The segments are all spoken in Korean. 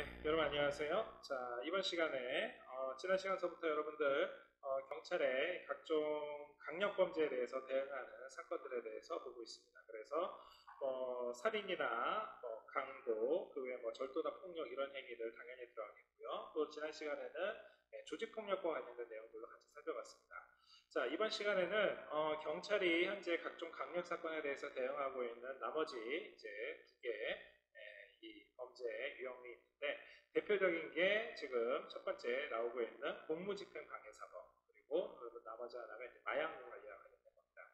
네, 여러분 안녕하세요. 자, 이번 시간에 지난 시간서부터 여러분들 경찰의 각종 강력범죄에 대해서 대응하는 사건들에 대해서 보고 있습니다. 그래서 살인이나 강도, 그 외에 절도나 폭력 이런 행위들 당연히 들어가겠고요. 또 지난 시간에는 조직폭력과 관련된 내용들도 같이 살펴봤습니다. 자, 이번 시간에는 경찰이 현재 각종 강력 사건에 대해서 대응하고 있는 나머지 이제 두 개 이 범죄 유형이 있는데 대표적인 게 지금 첫 번째 나오고 있는 공무집행 방해사범 그리고 나머지 하나가 이제 마약 관련 겁니다.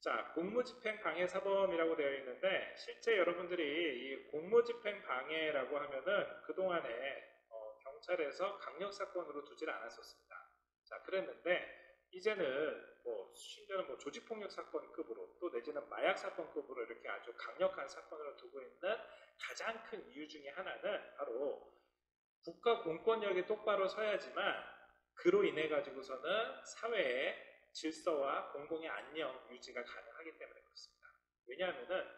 자, 공무집행 방해사범이라고 되어 있는데 실제 여러분들이 이 공무집행 방해라고 하면은 그동안에 경찰에서 강력 사건으로 두질 않았었습니다. 자, 그랬는데 이제는 심지어는 조직폭력 사건급으로 또 내지는 마약 사건급으로 이렇게 아주 강력한 사건으로 두고 있는 가장 큰 이유 중에 하나는 바로 국가 공권력이 똑바로 서야지만 그로 인해 가지고서는 사회의 질서와 공공의 안녕 유지가 가능하기 때문에 그렇습니다. 왜냐하면은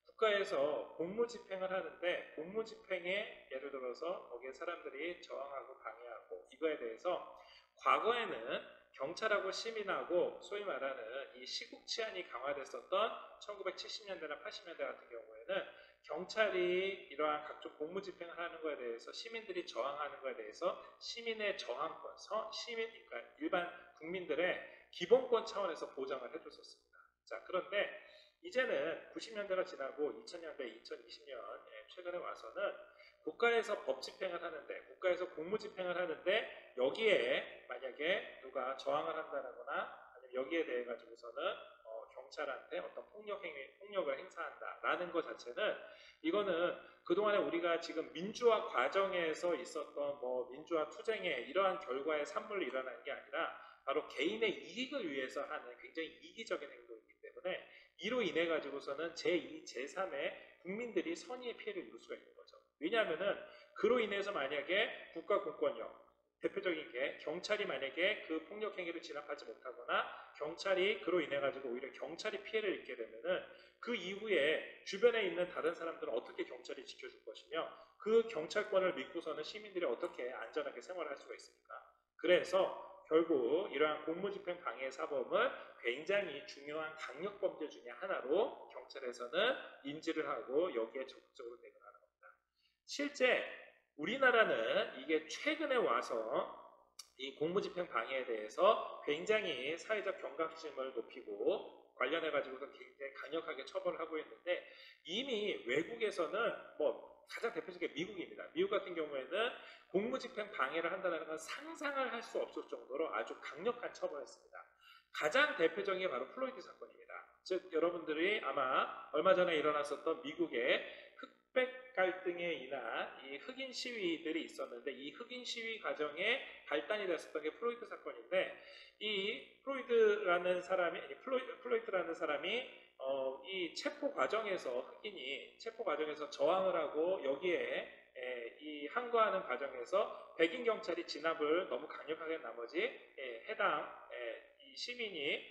국가에서 공무집행을 하는데 공무집행에 예를 들어서 거기에 사람들이 저항하고 방해하고 이거에 대해서 과거에는 경찰하고 시민하고 소위 말하는 이 시국 치안이 강화됐었던 1970년대나 80년대 같은 경우에는 경찰이 이러한 각종 공무집행을 하는 것에 대해서 시민들이 저항하는 것에 대해서 시민의 저항권, 그러니까 일반 국민들의 기본권 차원에서 보장을 해줬었습니다. 자, 그런데 이제는 90년대가 지나고 2000년대, 2020년 최근에 와서는 국가에서 법 집행을 하는데 국가에서 공무 집행을 하는데 여기에 만약에 누가 저항을 한다거나 아니면 여기에 대해 가지고서는 경찰한테 어떤 폭력을 행사한다라는 것 자체는 이거는 그동안에 우리가 지금 민주화 과정에서 있었던 민주화 투쟁의 이러한 결과의 산물로 일어나는 게 아니라 바로 개인의 이익을 위해서 하는 굉장히 이기적인 행동이기 때문에 이로 인해 가지고서는 제2, 제3의 국민들이 선의의 피해를 입을 수가 있는 거죠. 왜냐하면은 그로 인해서 만약에 국가 공권력 대표적인 게 경찰이 만약에 그 폭력 행위를 진압하지 못하거나 경찰이 그로 인해 가지고 오히려 경찰이 피해를 입게 되면은 그 이후에 주변에 있는 다른 사람들은 어떻게 경찰이 지켜줄 것이며 그 경찰권을 믿고서는 시민들이 어떻게 안전하게 생활할 수가 있습니까? 그래서 결국 이러한 공무집행 방해 사범은 굉장히 중요한 강력범죄 중에 하나로 경찰에서는 인지를 하고 여기에 적극적으로 대응하는 겁니다. 실제 우리나라는 이게 최근에 와서 이 공무집행 방해에 대해서 굉장히 사회적 경각심을 높이고 관련해 가지고서 굉장히 강력하게 처벌을 하고 있는데 이미 외국에서는 가장 대표적인 미국입니다. 미국 같은 경우에는 공무집행 방해를 한다는 건 상상을 할 수 없을 정도로 아주 강력한 처벌을 했습니다. 가장 대표적인 게 바로 플로이드 사건입니다. 즉 여러분들이 아마 얼마 전에 일어났었던 미국의 흑백 갈등에 인한 이 흑인 시위들이 있었는데 이 흑인 시위 과정에 발단이 됐었던 게 플로이드 사건인데 이 플로이드라는 사람이 이 체포 과정에서 흑인이 체포 과정에서 저항을 하고 여기에 이 항거하는 과정에서 백인 경찰이 진압을 너무 강력하게 한 나머지 해당 이 시민이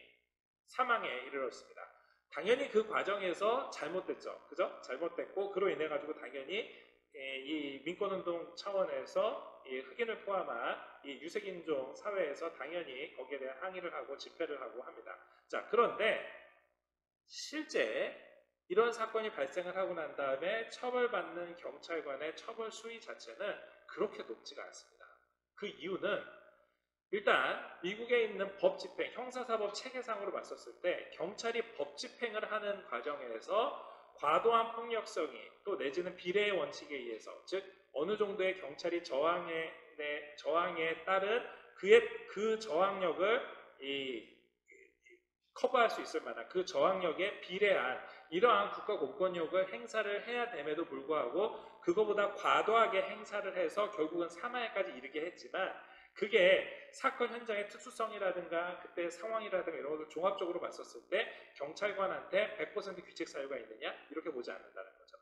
사망에 이르렀습니다. 당연히 그 과정에서 잘못됐죠. 그죠? 잘못됐고 그로 인해 가지고 당연히 이 민권운동 차원에서 이 흑인을 포함한 이 유색인종 사회에서 당연히 거기에 대한 항의를 하고 집회를 하고 합니다. 자, 그런데 실제 이런 사건이 발생을 하고 난 다음에 처벌받는 경찰관의 처벌 수위 자체는 그렇게 높지가 않습니다. 그 이유는 일단 미국에 있는 법 집행, 형사사법 체계상으로 봤었을 때 경찰이 법 집행을 하는 과정에서 과도한 폭력성이 또 내지는 비례의 원칙에 의해서 즉 어느 정도의 경찰이 저항에 따른 그 저항력을 커버할 수 있을 만한 그 저항력에 비례한 이러한 국가 공권력을 행사를 해야 됨에도 불구하고 그거보다 과도하게 행사를 해서 결국은 사망에까지 이르게 했지만 그게 사건 현장의 특수성이라든가 그때 상황이라든가 이런 것을 종합적으로 봤었을 때 경찰관한테 100% 규칙 사유가 있느냐 이렇게 보지 않는다는 거죠.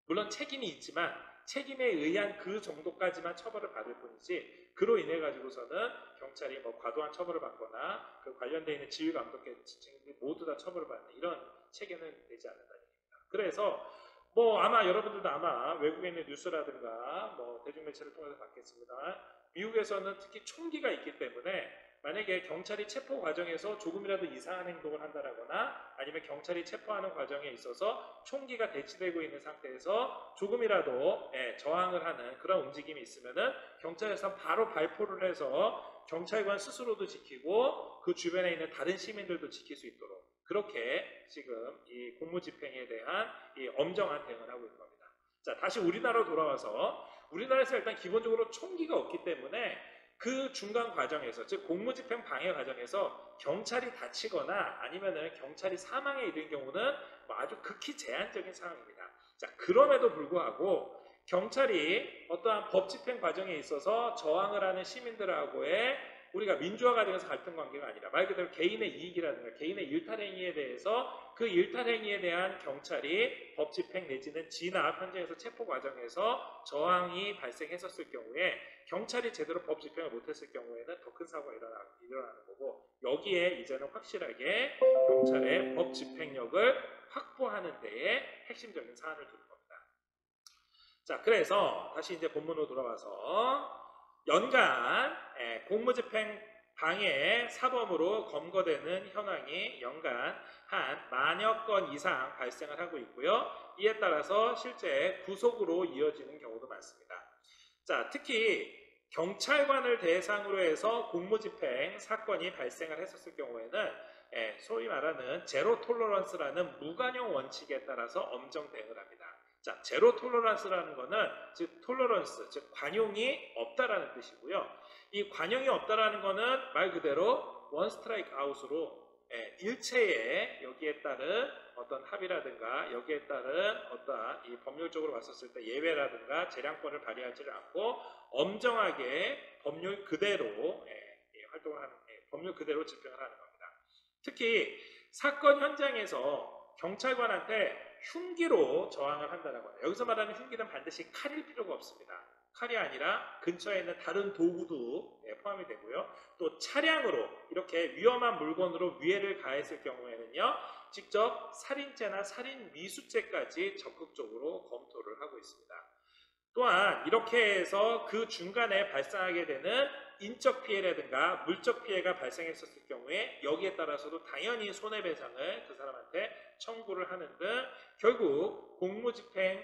물론 책임이 있지만 책임에 의한 그 정도까지만 처벌을 받을 뿐이지 그로 인해 가지고서는 경찰이 과도한 처벌을 받거나 그 관련되어 있는 지휘감독의 지층들이 모두 다 처벌을 받는 이런 체계는 되지 않는다는 얘기입니다. 그래서 뭐 아마 여러분들도 아마 외국에 있는 뉴스라든가 뭐 대중매체를 통해서 봤겠습니다. 미국에서는 특히 총기가 있기 때문에 만약에 경찰이 체포 과정에서 조금이라도 이상한 행동을 한다거나 아니면 경찰이 체포하는 과정에 있어서 총기가 대치되고 있는 상태에서 조금이라도 저항을 하는 그런 움직임이 있으면은 경찰에서 바로 발포를 해서 경찰관 스스로도 지키고 그 주변에 있는 다른 시민들도 지킬 수 있도록 그렇게 지금 이 공무집행에 대한 이 엄정한 대응을 하고 있는 겁니다. 자, 다시 우리나라로 돌아와서 우리나라에서 일단 기본적으로 총기가 없기 때문에 그 중간 과정에서 즉 공무집행 방해 과정에서 경찰이 다치거나 아니면은 경찰이 사망에 이른 경우는 뭐 아주 극히 제한적인 상황입니다. 자, 그럼에도 불구하고 경찰이 어떠한 법 집행 과정에 있어서 저항을 하는 시민들하고의 우리가 민주화 과정에서 갈등 관계가 아니라 말 그대로 개인의 이익이라든가 개인의 일탈행위에 대해서 그 일탈행위에 대한 경찰이 법 집행 내지는 진압 현장에서 체포 과정에서 저항이 발생했었을 경우에 경찰이 제대로 법 집행을 못했을 경우에는 더 큰 사고가 일어나는 거고 여기에 이제는 확실하게 경찰의 법 집행력을 확보하는 데에 핵심적인 사안을 두는 겁니다. 자, 그래서 다시 이제 본문으로 돌아와서 연간 공무집행 방해 사범으로 검거되는 현황이 연간 한 10,000여 건 이상 발생을 하고 있고요. 이에 따라서 실제 구속으로 이어지는 경우도 많습니다. 자, 특히 경찰관을 대상으로 해서 공무집행 사건이 발생을 했었을 경우에는 소위 말하는 제로 톨러런스라는 무관용 원칙에 따라서 엄정 대응을 합니다. 자, 제로 톨러런스라는 거는 즉 톨러런스, 즉 관용이 없다라는 뜻이고요. 이 관용이 없다라는 거는 말 그대로 원 스트라이크 아웃으로 일체의 여기에 따른 어떤 합의라든가 여기에 따른 어떤 이 법률적으로 봤었을 때 예외라든가 재량권을 발휘하지 않고 엄정하게 법률 그대로 활동을 하는 법률 그대로 집행을 하는 겁니다. 특히 사건 현장에서 경찰관한테 흉기로 저항을 한다라고 해요. 여기서 말하는 흉기는 반드시 칼일 필요가 없습니다. 칼이 아니라 근처에 있는 다른 도구도 포함이 되고요. 또 차량으로 이렇게 위험한 물건으로 위해를 가했을 경우에는요. 직접 살인죄나 살인 미수죄까지 적극적으로 검토를 하고 있습니다. 또한 이렇게 해서 그 중간에 발생하게 되는 인적 피해라든가 물적 피해가 발생했었을 경우에 여기에 따라서도 당연히 손해배상을 그 사람한테 청구를 하는 등 결국 공무집행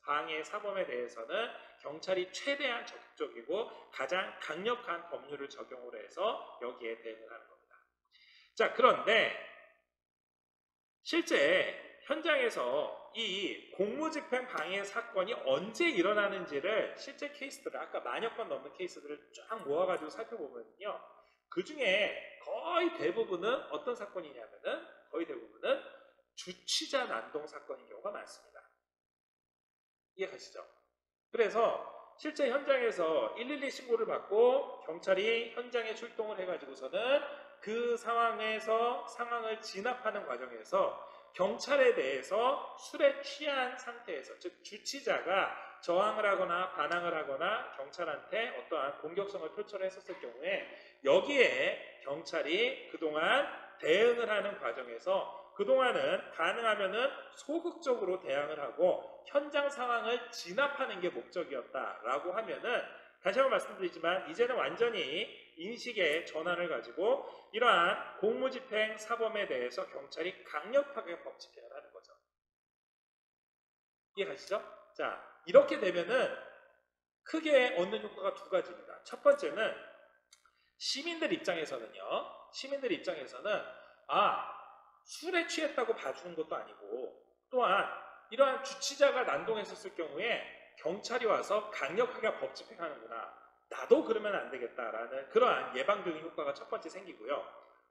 방해 사범에 대해서는 경찰이 최대한 적극적이고 가장 강력한 법률을 적용을 해서 여기에 대응을 하는 겁니다. 자, 그런데 실제 현장에서 이 공무집행 방해 사건이 언제 일어나는지를 실제 케이스들을 아까 10,000여 건 넘는 케이스들을 쫙 모아가지고 살펴보면요. 그 중에 거의 대부분은 어떤 사건이냐면은 거의 대부분은 주치자 난동 사건인 경우가 많습니다. 이해가시죠? 그래서 실제 현장에서 112 신고를 받고 경찰이 현장에 출동을 해가지고서는 그 상황을 진압하는 과정에서 경찰에 대해서 술에 취한 상태에서 즉 주치자가 저항을 하거나 반항을 하거나 경찰한테 어떠한 공격성을 표출을 했었을 경우에 여기에 경찰이 그동안 대응을 하는 과정에서 그동안은 가능하면은 소극적으로 대응을 하고 현장 상황을 진압하는 게 목적이었다라고 하면은 다시 한번 말씀드리지만 이제는 완전히 인식의 전환을 가지고 이러한 공무집행 사범에 대해서 경찰이 강력하게 법 집행을 하는 거죠. 이해가시죠? 자, 이렇게 되면은 크게 얻는 효과가 두 가지입니다. 첫 번째는 시민들 입장에서는 술에 취했다고 봐주는 것도 아니고 또한 이러한 주치자가 난동했었을 경우에 경찰이 와서 강력하게 법 집행하는구나. 나도 그러면 안 되겠다라는 그러한 예방적인 효과가 첫 번째 생기고요.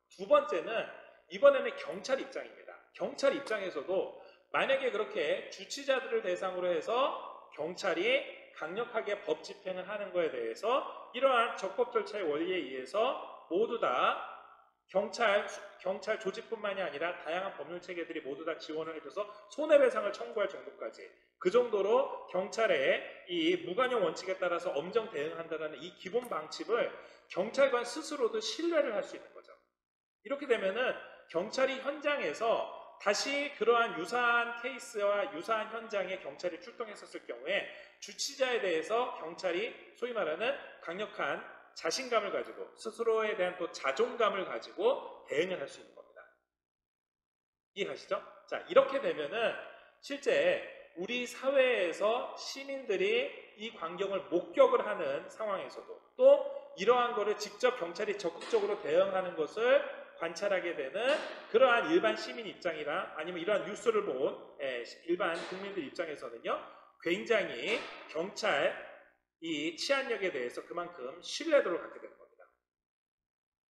두 번째는 이번에는 경찰 입장입니다. 경찰 입장에서도 만약에 그렇게 주치자들을 대상으로 해서 경찰이 강력하게 법 집행을 하는 것에 대해서 이러한 적법 절차의 원리에 의해서 모두 다 경찰 조직뿐만이 아니라 다양한 법률 체계들이 모두 다 지원을 해줘서 손해배상을 청구할 정도까지 그 정도로 경찰의 이 무관용 원칙에 따라서 엄정 대응한다는 이 기본 방침을 경찰관 스스로도 신뢰를 할 수 있는 거죠. 이렇게 되면은 경찰이 현장에서 다시 그러한 유사한 케이스와 유사한 현장에 경찰이 출동했었을 경우에 주치자에 대해서 경찰이 소위 말하는 강력한 자신감을 가지고 스스로에 대한 또 자존감을 가지고 대응을 할 수 있는 겁니다. 이해가시죠? 자, 이렇게 되면은 실제 우리 사회에서 시민들이 이 광경을 목격을 하는 상황에서도 또 이러한 거를 직접 경찰이 적극적으로 대응하는 것을 관찰하게 되는 그러한 일반 시민 입장이나 아니면 이러한 뉴스를 본 일반 국민들 입장에서는요, 굉장히 경찰 이 치안력에 대해서 그만큼 신뢰도를 갖게 되는 겁니다.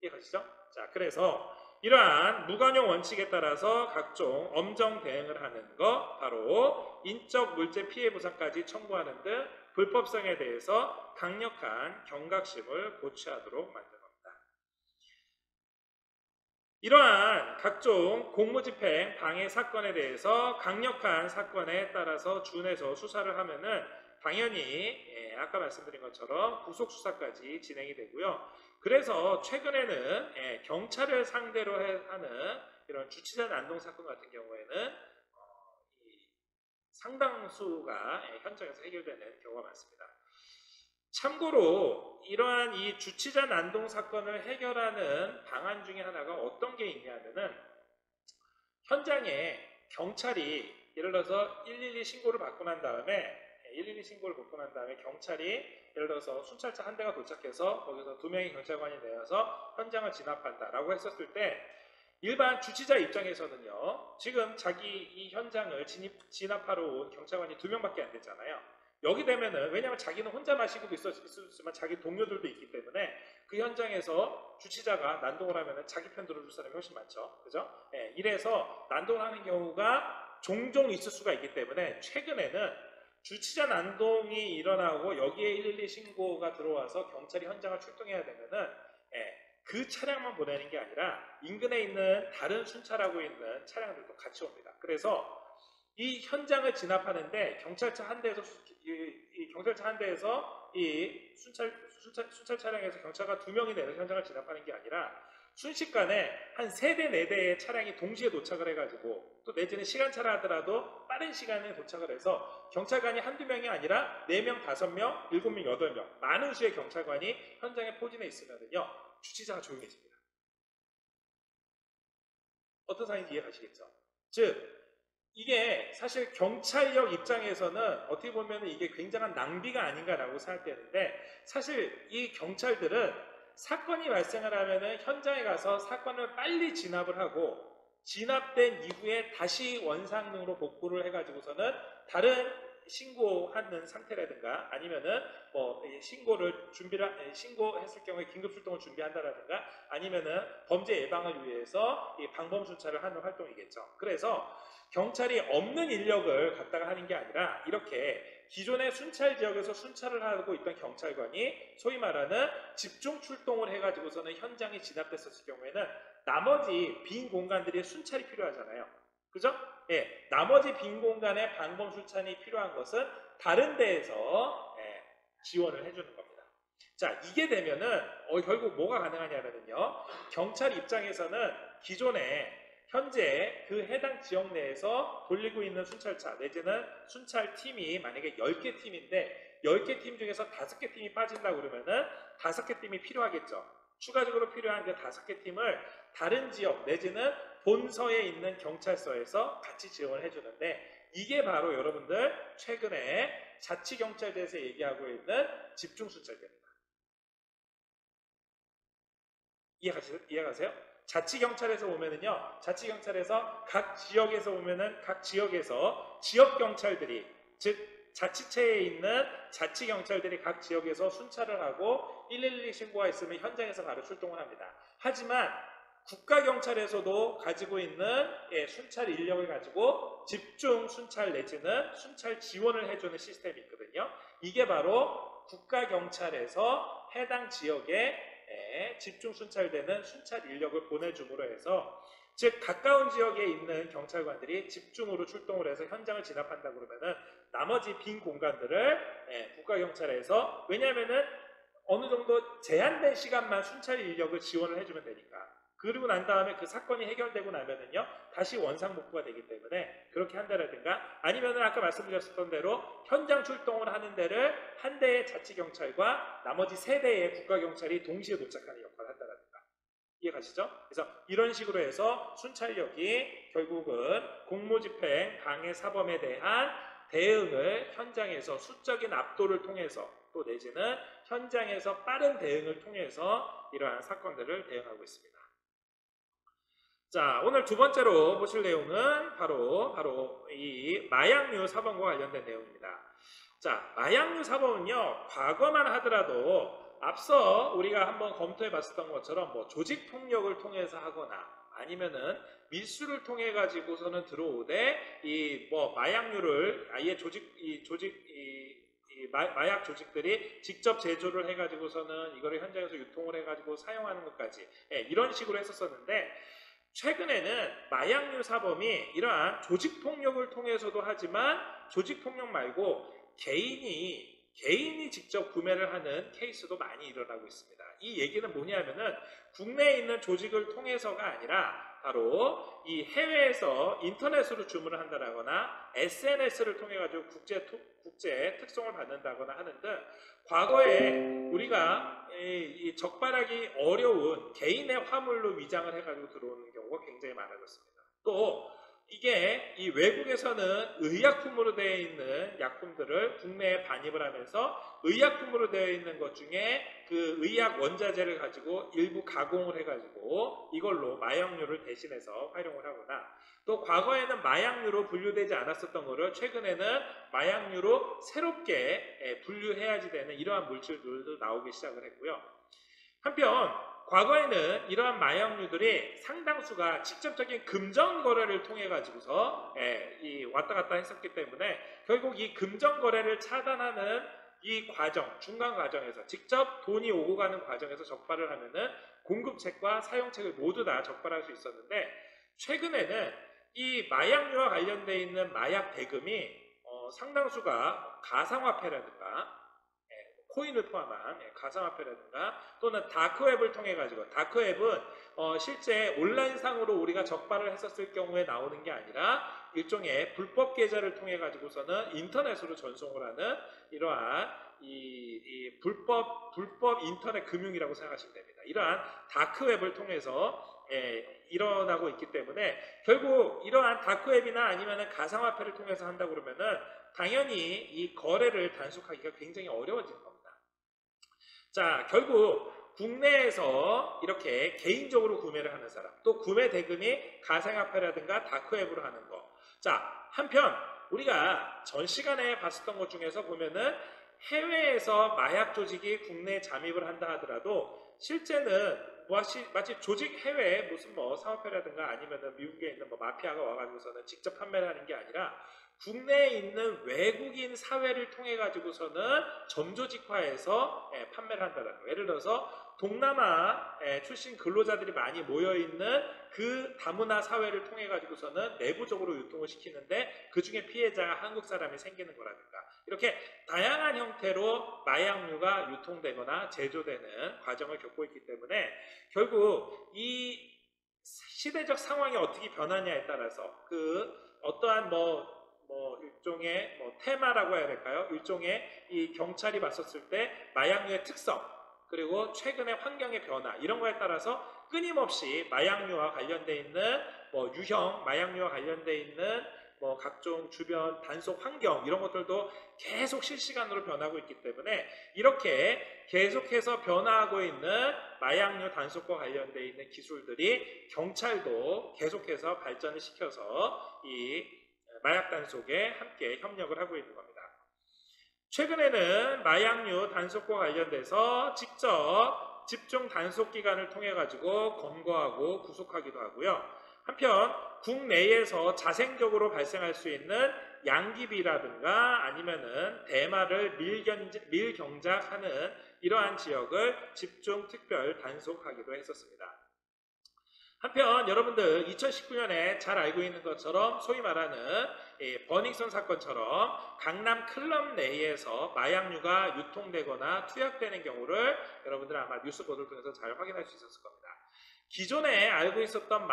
이해가시죠? 자, 그래서 이러한 무관용 원칙에 따라서 각종 엄정 대응을 하는 것, 바로 인적 물질 피해 보상까지 청구하는 등 불법성에 대해서 강력한 경각심을 고취하도록 만든 겁니다. 이러한 각종 공무집행 방해 사건에 대해서 강력한 사건에 따라서 준해서 수사를 하면은 당연히 아까 말씀드린 것처럼 구속수사까지 진행이 되고요. 그래서 최근에는 경찰을 상대로 하는 이런 주치자 난동 사건 같은 경우에는 상당수가 현장에서 해결되는 경우가 많습니다. 참고로 이러한 이 주치자 난동 사건을 해결하는 방안 중에 하나가 어떤 게 있냐면은 현장에 경찰이 예를 들어서 112 신고를 받고 난 다음에 경찰이 예를 들어서 순찰차 한 대가 도착해서 거기서 2명의 경찰관이 내려서 현장을 진압한다라고 했었을 때 일반 주치자 입장에서는요, 지금 자기 이 현장을 진압하러 온 경찰관이 2명밖에 안 됐잖아요. 여기 되면은, 왜냐하면 자기는 혼자 마시고도 있었지만 자기 동료들도 있기 때문에 그 현장에서 주치자가 난동을 하면은 자기 편 들어줄 사람이 훨씬 많죠. 그죠? 이래서 난동을 하는 경우가 종종 있을 수가 있기 때문에 최근에는 주치자 난동이 일어나고 여기에 112 신고가 들어와서 경찰이 현장을 출동해야 되면은 그 차량만 보내는 게 아니라 인근에 있는 다른 순찰하고 있는 차량들도 같이 옵니다. 그래서 이 현장을 진압하는데 경찰차 한 대에서 이 순찰 차량에서 경찰관 2명이 내려 현장을 진압하는 게 아니라 순식간에 한 3대, 4대의 차량이 동시에 도착을 해가지고 또 내지는 시간차라 하더라도 빠른 시간에 도착을 해서 경찰관이 한두 명이 아니라 4명, 5명, 7명, 8명 많은 수의 경찰관이 현장에 포진해 있으면요 주치자가 조용해집니다. 어떤 상황인지 이해가시겠죠? 즉 이게 사실 경찰력 입장에서는 어떻게 보면 이게 굉장한 낭비가 아닌가라고 생각되는데 사실 이 경찰들은 사건이 발생을 하면은 현장에 가서 사건을 빨리 진압을 하고 진압된 이후에 다시 원상능으로 복구를 해가지고서는 다른 신고하는 상태라든가 아니면은 뭐 신고했을 경우에 긴급 출동을 준비한다라든가 아니면은 범죄 예방을 위해서 이 방범 순찰을 하는 활동이겠죠. 그래서 경찰이 없는 인력을 갖다가 하는 게 아니라 이렇게 기존의 순찰 지역에서 순찰을 하고 있던 경찰관이 소위 말하는 집중 출동을 해가지고서는 현장에 진압됐었을 경우에는 나머지 빈 공간들이 순찰이 필요하잖아요. 그죠? 나머지 빈 공간에 방범 순찰이 필요한 것은 다른 데에서 지원을 해주는 겁니다. 자, 이게 되면은 결국 뭐가 가능하냐면요. 경찰 입장에서는 기존에 현재 그 해당 지역 내에서 돌리고 있는 순찰차 내지는 순찰팀이 만약에 10개 팀인데 10개 팀 중에서 5개 팀이 빠진다고 그러면은 5개 팀이 필요하겠죠. 추가적으로 필요한 그 5개 팀을 다른 지역 내지는 본서에 있는 경찰서에서 같이 지원을 해주는데 이게 바로 여러분들 최근에 자치경찰대에서 얘기하고 있는 집중순찰대입니다. 이해가세요? 자치경찰에서 보면은요, 자치경찰에서 각 지역에서 보면은 각 지역에서 지역경찰들이, 즉, 자치체에 있는 자치경찰들이 각 지역에서 순찰을 하고 112 신고가 있으면 현장에서 바로 출동을 합니다. 하지만 국가경찰에서도 가지고 있는 순찰 인력을 가지고 집중 순찰 내지는 순찰 지원을 해주는 시스템이 있거든요. 이게 바로 국가경찰에서 해당 지역에 집중 순찰되는 순찰 인력을 보내줌으로 해서 즉 가까운 지역에 있는 경찰관들이 집중으로 출동을 해서 현장을 진압한다 그러면은 나머지 빈 공간들을 국가경찰에서 왜냐하면은 어느 정도 제한된 시간만 순찰 인력을 지원을 해주면 되니까 그리고 난 다음에 그 사건이 해결되고 나면은요 다시 원상복구가 되기 때문에 그렇게 한다라든가, 아니면은 아까 말씀드렸던 대로 현장 출동을 하는 데를 한 대의 자치경찰과 나머지 세 대의 국가경찰이 동시에 도착하는 역할을 한다라든가. 이해가시죠? 그래서 이런 식으로 해서 순찰력이 결국은 공모집행 방해 사범에 대한 대응을 현장에서 수적인 압도를 통해서, 또 내지는 현장에서 빠른 대응을 통해서 이러한 사건들을 대응하고 있습니다. 자, 오늘 두 번째로 보실 내용은 바로 이 마약류 사범과 관련된 내용입니다. 자, 마약류 사범은요, 과거만 하더라도 앞서 우리가 한번 검토해 봤었던 것처럼 뭐 조직 폭력을 통해서 하거나 아니면은 밀수를 통해 가지고서는 들어오되 이 뭐 마약류를 아예 마약 조직들이 직접 제조를 해가지고서는 이거를 현장에서 유통을 해가지고 사용하는 것까지, 이런 식으로 했었었는데, 최근에는 마약류 사범이 이러한 조직폭력을 통해서도 하지만 조직폭력 말고 개인이 직접 구매를 하는 케이스도 많이 일어나고 있습니다. 이 얘기는 뭐냐면은 국내에 있는 조직을 통해서가 아니라 바로 이 해외에서 인터넷으로 주문을 한다거나 SNS를 통해 가지고 국제 특송을 받는다거나 하는 등 과거에 우리가 이 적발하기 어려운 개인의 화물로 위장을 해가지고 들어오는 경우가 굉장히 많아졌습니다. 또 이게 이 외국에서는 의약품으로 되어 있는 약품들을 국내에 반입을 하면서 의약품으로 되어 있는 것 중에 그 의약 원자재를 가지고 일부 가공을 해가지고 이걸로 마약류를 대신해서 활용을 하거나, 또 과거에는 마약류로 분류되지 않았었던 거를 최근에는 마약류로 새롭게 분류해야지 되는 이러한 물질들도 나오기 시작을 했고요. 한편 과거에는 이러한 마약류들이 상당수가 직접적인 금전 거래를 통해 가지고서 이 왔다 갔다 했었기 때문에 결국 이 금전 거래를 차단하는 이 과정, 중간 과정에서 직접 돈이 오고 가는 과정에서 적발을 하면은 공급책과 사용책을 모두 다 적발할 수 있었는데, 최근에는 이 마약류와 관련되어 있는 마약 대금이 상당수가 가상화폐라든가 코인을 포함한 가상화폐라든가 또는 다크웹을 통해 가지고, 다크웹은 실제 온라인상으로 우리가 적발을 했었을 경우에 나오는 게 아니라 일종의 불법 계좌를 통해 가지고서는 인터넷으로 전송을 하는 이러한 이 불법 인터넷 금융이라고 생각하시면 됩니다. 이러한 다크웹을 통해서 일어나고 있기 때문에 결국 이러한 다크웹이나 아니면 가상화폐를 통해서 한다 그러면은 당연히 이 거래를 단속하기가 굉장히 어려워지는 겁니다. 자, 결국 국내에서 이렇게 개인적으로 구매를 하는 사람, 또 구매 대금이 가상화폐라든가 다크웹으로 하는 거. 자, 한편 우리가 전 시간에 봤었던 것 중에서 보면은 해외에서 마약 조직이 국내에 잠입을 한다 하더라도 실제는 마치 조직 해외에 무슨 뭐 사업회라든가 아니면은 미국에 있는 뭐 마피아가 와가지고서는 직접 판매를 하는 게 아니라 국내에 있는 외국인 사회를 통해 가지고서는 점조직화해서 판매를 한다는 거예요. 예를 들어서 동남아 출신 근로자들이 많이 모여있는 그 다문화 사회를 통해 가지고서는 내부적으로 유통을 시키는데 그 중에 피해자가 한국 사람이 생기는 거라든가, 이렇게 다양한 형태로 마약류가 유통되거나 제조되는 과정을 겪고 있기 때문에 결국 이 시대적 상황이 어떻게 변하냐에 따라서 그 어떠한 일종의 테마라고 해야 될까요? 일종의 이 경찰이 봤었을 때 마약류의 특성, 그리고 최근의 환경의 변화, 이런 거에 따라서 끊임없이 마약류와 관련돼 있는 유형, 마약류와 관련돼 있는 각종 주변 단속 환경, 이런 것들도 계속 실시간으로 변하고 있기 때문에 이렇게 계속해서 변화하고 있는 마약류 단속과 관련돼 있는 기술들이 경찰도 계속해서 발전을 시켜서 이 마약 단속에 함께 협력을 하고 있는 겁니다. 최근에는 마약류 단속과 관련돼서 직접 집중 단속 기관을 통해 가지고 검거하고 구속하기도 하고요. 한편 국내에서 자생적으로 발생할 수 있는 양귀비라든가 아니면은 대마를 밀경작하는 이러한 지역을 집중 특별 단속하기도 했었습니다. 한편 여러분들 2019년에 잘 알고 있는 것처럼 소위 말하는 버닝썬 사건처럼 강남 클럽 내에서 마약류가 유통되거나 투약되는 경우를 여러분들 아마 뉴스 보도를 통해서 잘 확인할 수 있었을 겁니다. 기존에 알고 있었던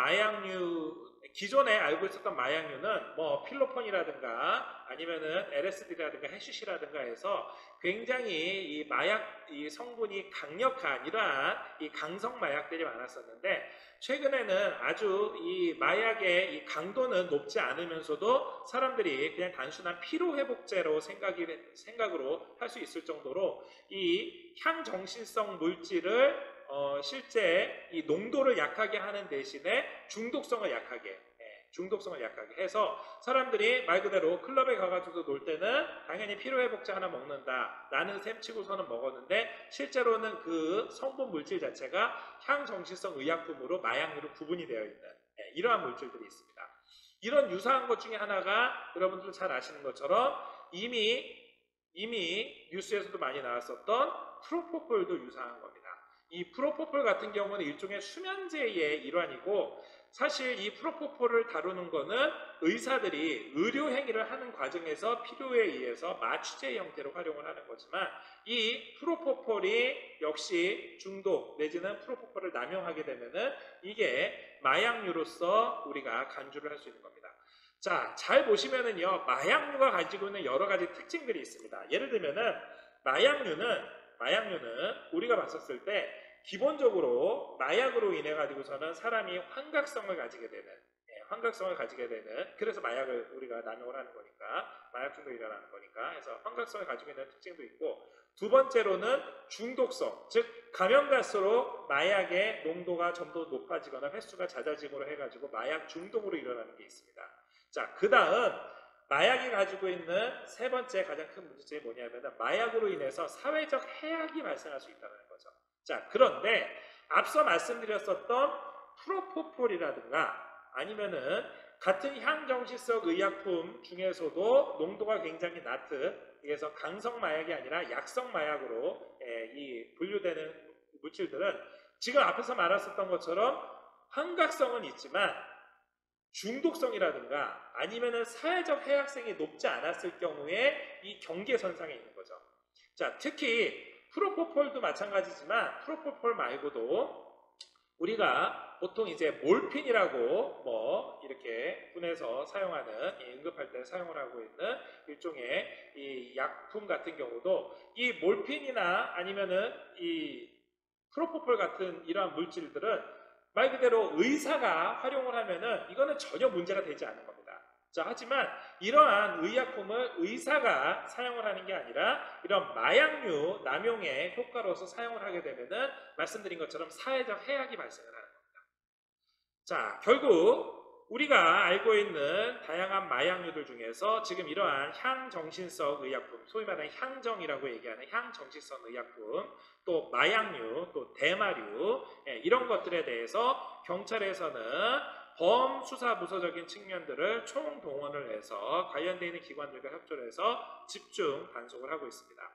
마약류는 뭐 필로폰이라든가 아니면은 LSD라든가 해시시라든가 해서 굉장히 이 마약 이 성분이 강력한 이러한 이 강성 마약들이 많았었는데, 최근에는 아주 이 마약의 이 강도는 높지 않으면서도 사람들이 그냥 단순한 피로회복제로 생각으로 할 수 있을 정도로 이 향정신성 물질을 실제 이 농도를 약하게 하는 대신에 중독성을 약하게 해서 사람들이 말 그대로 클럽에 가가지고 놀 때는 당연히 피로회복제 하나 먹는다 라는 셈 치고서는 먹었는데, 실제로는 그 성분 물질 자체가 향정신성 의약품으로 마약류로 구분이 되어 있는 이러한 물질들이 있습니다. 이런 유사한 것 중에 하나가 여러분들 잘 아시는 것처럼 이미 뉴스에서도 많이 나왔었던 프로포폴도 유사한 겁니다. 이 프로포폴 같은 경우는 일종의 수면제의 일환이고, 사실 이 프로포폴을 다루는 거는 의사들이 의료 행위를 하는 과정에서 필요에 의해서 마취제 형태로 활용을 하는 거지만, 이 프로포폴이 역시 중독 내지는 프로포폴을 남용하게 되면은 이게 마약류로서 우리가 간주를 할 수 있는 겁니다. 자, 잘 보시면은요, 마약류가 가지고 있는 여러 가지 특징들이 있습니다. 예를 들면은 마약류는 우리가 봤었을 때 기본적으로 마약으로 인해 가지고서는 사람이 환각성을 가지게 되는, 그래서 마약을 우리가 남용을 하는 거니까, 마약 중독이 일어나는 거니까 해서 환각성을 가지고 있는 특징도 있고, 두 번째로는 중독성, 즉 가면 갈수록 마약의 농도가 좀 더 높아지거나 횟수가 잦아지므로 해가지고 마약 중독으로 일어나는 게 있습니다. 자, 그 다음 마약이 가지고 있는 세 번째 가장 큰 문제점이 뭐냐면 마약으로 인해서 사회적 해악이 발생할 수 있다는 거죠. 자, 그런데 앞서 말씀드렸었던 프로포폴이라든가 아니면은 같은 향정신성 의약품 중에서도 농도가 굉장히 낮은, 그래서 강성 마약이 아니라 약성 마약으로 이 분류되는 물질들은 지금 앞에서 말했었던 것처럼 환각성은 있지만 중독성이라든가 아니면은 사회적 해악성이 높지 않았을 경우에 이 경계선상에 있는 거죠. 자, 특히 프로포폴도 마찬가지지만 프로포폴 말고도 우리가 보통 이제 몰핀이라고 뭐 이렇게 군에서 사용하는 응급할 때 사용을 하고 있는 일종의 이 약품 같은 경우도 이 몰핀이나 아니면은 이 프로포폴 같은 이러한 물질들은 말 그대로 의사가 활용을 하면은 이거는 전혀 문제가 되지 않는 겁니다. 자, 하지만 이러한 의약품을 의사가 사용을 하는 게 아니라 이런 마약류 남용의 효과로서 사용을 하게 되면은 말씀드린 것처럼 사회적 해악이 발생을 하는 겁니다. 자, 결국 우리가 알고 있는 다양한 마약류들 중에서 지금 이러한 향정신성 의약품, 소위 말하는 향정이라고 얘기하는 향정신성 의약품, 또 마약류, 또 대마류, 이런 것들에 대해서 경찰에서는 범수사부서적인 측면들을 총동원을 해서 관련되어 있는 기관들과 협조를 해서 집중 단속을 하고 있습니다.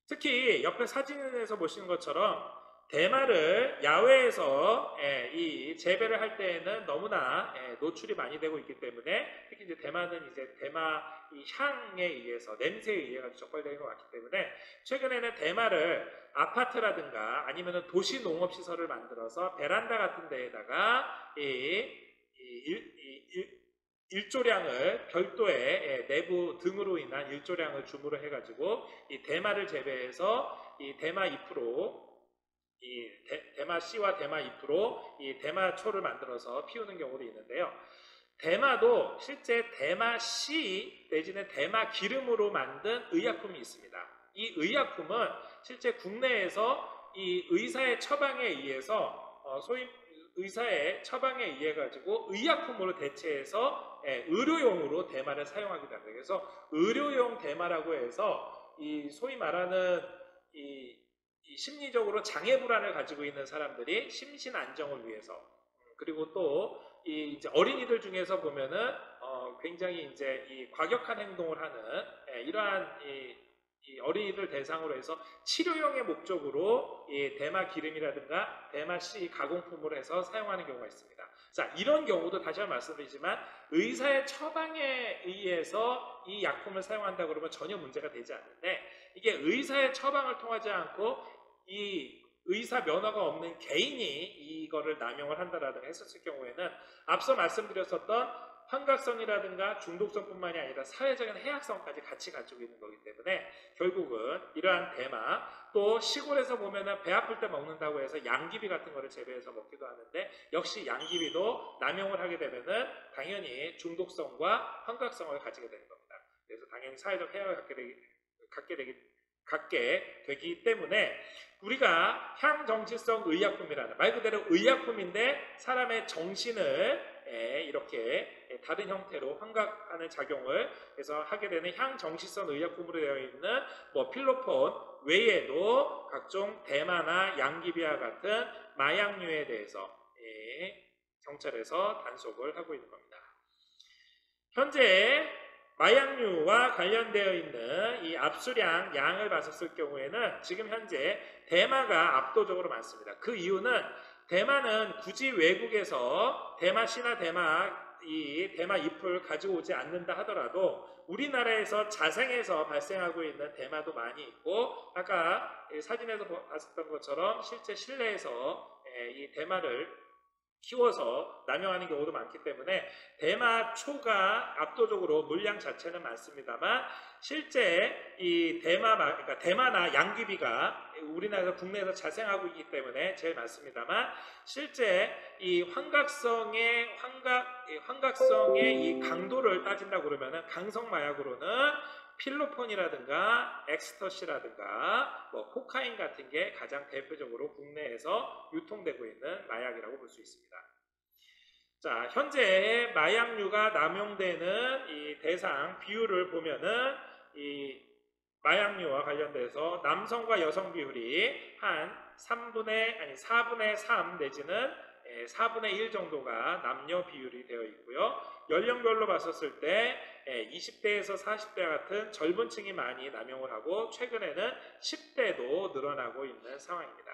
특히 옆에 사진에서 보시는 것처럼 대마를 야외에서 이 재배를 할 때에는 너무나 노출이 많이 되고 있기 때문에, 특히 이제 대마는 이제 대마 이 향에 의해서, 냄새에 의해 적발되는 것 같기 때문에 최근에는 대마를 아파트라든가 아니면 도시 농업 시설을 만들어서 베란다 같은 데에다가 일조량을 별도의 내부 등으로 인한 일조량을 줌으로 해가지고 이 대마를 재배해서 이 대마 잎으로 대마 씨와 대마 잎으로 이 대마초를 만들어서 피우는 경우도 있는데요. 대마도 실제 대마 씨 내지는 대마 기름으로 만든 의약품이 있습니다. 이 의약품은 실제 국내에서 이 의사의 처방에 의해서 소위 의사의 처방에 의해 가지고 의약품으로 대체해서 의료용으로 대마를 사용하기도 합니다. 그래서 의료용 대마라고 해서 이 소위 말하는 이 심리적으로 장애 불안을 가지고 있는 사람들이 심신 안정을 위해서, 그리고 또 이제 어린이들 중에서 보면은 굉장히 이제 이 과격한 행동을 하는 이러한 이 어린이들 대상으로 해서 치료용의 목적으로 이 대마 기름이라든가 대마 씨 가공품을 해서 사용하는 경우가 있습니다. 자, 이런 경우도 다시 한번 말씀드리지만 의사의 처방에 의해서 이 약품을 사용한다 그러면 전혀 문제가 되지 않는데, 이게 의사의 처방을 통하지 않고 이 의사 면허가 없는 개인이 이거를 남용을 한다라든가 했었을 경우에는 앞서 말씀드렸었던 환각성이라든가 중독성뿐만이 아니라 사회적인 해악성까지 같이 가지고 있는 거기 때문에 결국은 이러한 대마, 또 시골에서 보면은 배 아플 때 먹는다고 해서 양귀비 같은 거를 재배해서 먹기도 하는데, 역시 양귀비도 남용을 하게 되면은 당연히 중독성과 환각성을 가지게 되는 겁니다. 그래서 당연히 사회적 해악을 갖게 되기 때문에 우리가 향정치성 의약품이라는, 말 그대로 의약품인데 사람의 정신을 이렇게 다른 형태로 환각하는 작용을 해서 하게 되는 향정치성 의약품으로 되어 있는 뭐 필로폰 외에도 각종 대마나 양귀비와 같은 마약류에 대해서 경찰에서 단속을 하고 있는 겁니다. 현재 마약류와 관련되어 있는 이 압수량 양을 봤었을 경우에는 지금 현재 대마가 압도적으로 많습니다. 그 이유는 대마는 굳이 외국에서 대마씨나 대마 잎을 가지고 오지 않는다 하더라도 우리나라에서 자생해서 발생하고 있는 대마도 많이 있고, 아까 사진에서 봤었던 것처럼 실제 실내에서 이 대마를 키워서 남용하는 경우도 많기 때문에 대마초가 압도적으로 물량 자체는 많습니다만, 실제 이 그러니까 대마나 양귀비가 우리나라에서 국내에서 자생하고 있기 때문에 제일 많습니다만, 실제 이 환각성의 이 강도를 따진다고 그러면은 강성 마약으로는 필로폰이라든가 엑스터시라든가 뭐 코카인 같은 게 가장 대표적으로 국내에서 유통되고 있는 마약이라고 볼 수 있습니다. 자, 현재 마약류가 남용되는 이 대상 비율을 보면은 이 마약류와 관련돼서 남성과 여성 비율이 한 4분의 3 내지는 4분의 1 정도가 남녀 비율이 되어 있고요. 연령별로 봤었을 때 20대에서 40대 같은 젊은 층이 많이 남용을 하고, 최근에는 10대도 늘어나고 있는 상황입니다.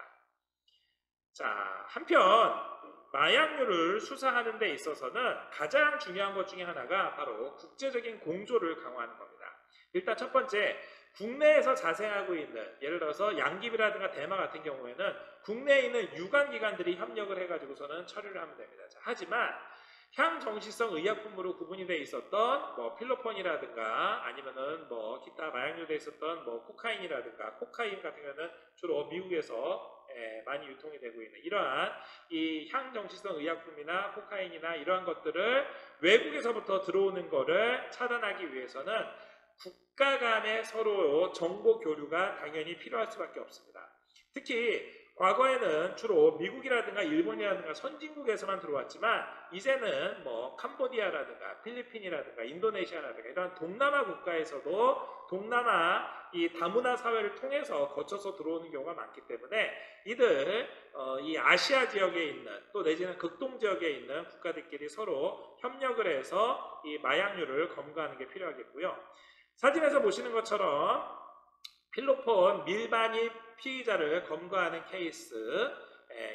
자, 한편 마약류를 수사하는 데 있어서는 가장 중요한 것 중에 하나가 바로 국제적인 공조를 강화하는 겁니다. 일단 첫 번째, 국내에서 자생하고 있는, 예를 들어서 양귀비라든가 대마 같은 경우에는 국내에 있는 유관기관들이 협력을 해가지고서는 처리를 하면 됩니다. 자, 하지만 향정치성 의약품으로 구분이 되어 있었던 뭐 필로폰이라든가 아니면은 뭐 기타 마약류에 있었던 뭐 코카인이라든가, 코카인 같은 경우는 주로 미국에서 많이 유통이 되고 있는 이러한 이 향정치성 의약품이나 코카인이나 이러한 것들을 외국에서부터 들어오는 거를 차단하기 위해서는 국가 간의 서로 정보 교류가 당연히 필요할 수밖에 없습니다. 특히 과거에는 주로 미국이라든가 일본이라든가 선진국에서만 들어왔지만, 이제는 뭐 캄보디아라든가 필리핀이라든가 인도네시아라든가 이런 동남아 국가에서도 동남아 이 다문화 사회를 통해서 거쳐서 들어오는 경우가 많기 때문에 이들 이 아시아 지역에 있는, 또 내지는 극동 지역에 있는 국가들끼리 서로 협력을 해서 이 마약류를 검거하는 게 필요하겠고요. 사진에서 보시는 것처럼 필로폰 밀반입 피의자를 검거하는 케이스,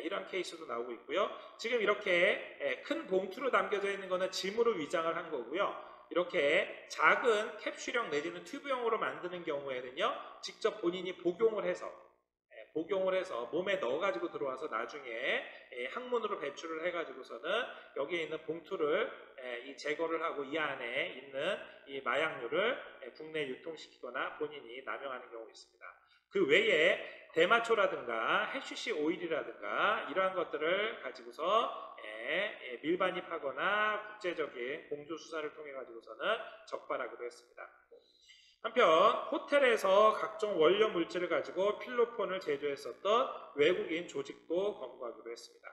이런 케이스도 나오고 있고요. 지금 이렇게 큰 봉투로 담겨져 있는 것은 짐으로 위장을 한 거고요. 이렇게 작은 캡슐형 내지는 튜브형으로 만드는 경우에는요, 직접 본인이 복용을 해서 몸에 넣어가지고 들어와서 나중에 항문으로 배출을 해가지고서는 여기에 있는 봉투를 이 제거를 하고 이 안에 있는 이 마약류를 국내에 유통시키거나 본인이 남용하는 경우가 있습니다. 그 외에 대마초라든가 해쉬시 오일이라든가 이러한 것들을 가지고서 밀반입하거나 국제적인 공조 수사를 통해 가지고서는 적발하기도 했습니다. 한편 호텔에서 각종 원료 물질을 가지고 필로폰을 제조했었던 외국인 조직도 검거하기로 했습니다.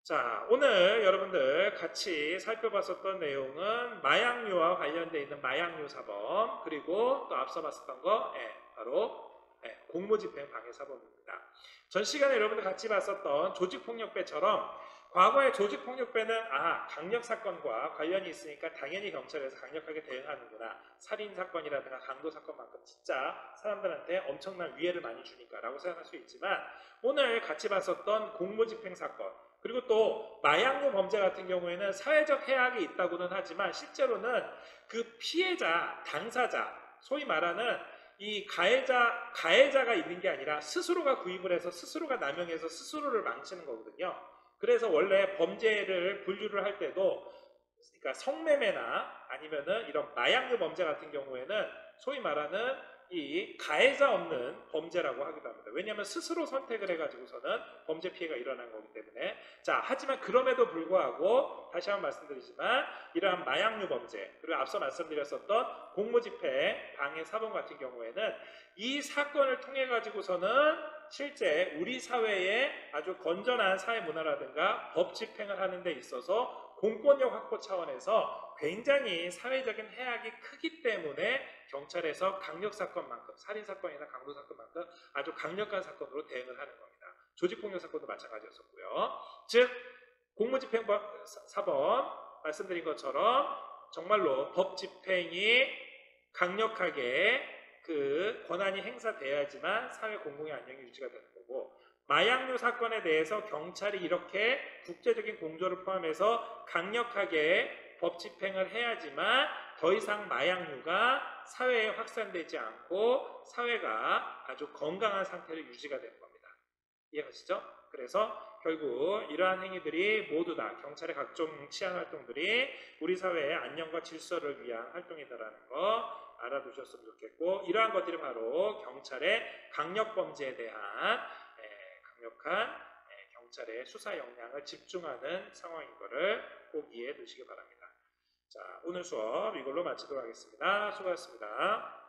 자, 오늘 여러분들 같이 살펴봤었던 내용은 마약류와 관련되어 있는 마약류 사범, 그리고 또 앞서 봤었던 거 바로 공무집행 방해 사범입니다. 전 시간에 여러분들 같이 봤었던 조직폭력배처럼 과거의 조직폭력배는 강력사건과 관련이 있으니까 당연히 경찰에서 강력하게 대응하는구나, 살인사건이라든가 강도사건만큼 진짜 사람들한테 엄청난 위해를 많이 주니까 라고 생각할 수 있지만, 오늘 같이 봤었던 공무집행사건, 그리고 또 마약류 범죄 같은 경우에는 사회적 해악이 있다고는 하지만 실제로는 그 피해자, 당사자, 소위 말하는 이 가해자가 있는 게 아니라 스스로가 구입을 해서 스스로가 남용해서 스스로를 망치는 거거든요. 그래서 원래 범죄를 분류를 할 때도 그러니까 성매매나 아니면은 이런 마약류 범죄 같은 경우에는 소위 말하는 이 가해자 없는 범죄라고 하기도 합니다. 왜냐하면 스스로 선택을 해가지고서는 범죄 피해가 일어난 거기 때문에. 자, 하지만 그럼에도 불구하고 다시 한번 말씀드리지만 이러한 마약류 범죄 그리고 앞서 말씀드렸었던 공무집행 방해 사범 같은 경우에는 이 사건을 통해 가지고서는 실제 우리 사회에 아주 건전한 사회 문화라든가 법 집행을 하는 데 있어서 공권력 확보 차원에서 굉장히 사회적인 해악이 크기 때문에 경찰에서 강력사건만큼 살인사건이나 강도사건만큼 아주 강력한 사건으로 대응을 하는 겁니다. 조직폭력 사건도 마찬가지였었고요. 즉 공무집행사범 말씀드린 것처럼 정말로 법 집행이 강력하게 그 권한이 행사돼야지만 사회 공공의 안녕이 유지가 되는 거고, 마약류 사건에 대해서 경찰이 이렇게 국제적인 공조를 포함해서 강력하게 법 집행을 해야지만 더 이상 마약류가 사회에 확산되지 않고 사회가 아주 건강한 상태로 유지가 되는 겁니다. 이해가시죠? 그래서 결국 이러한 행위들이 모두 다 경찰의 각종 치안 활동들이 우리 사회의 안녕과 질서를 위한 활동이다라는 거 알아두셨으면 좋겠고, 이러한 것들이 바로 경찰의 강력범죄에 대한 강력한 경찰의 수사 역량을 집중하는 상황인 것을 꼭 이해해 두시기 바랍니다. 자, 오늘 수업 이걸로 마치도록 하겠습니다. 수고하셨습니다.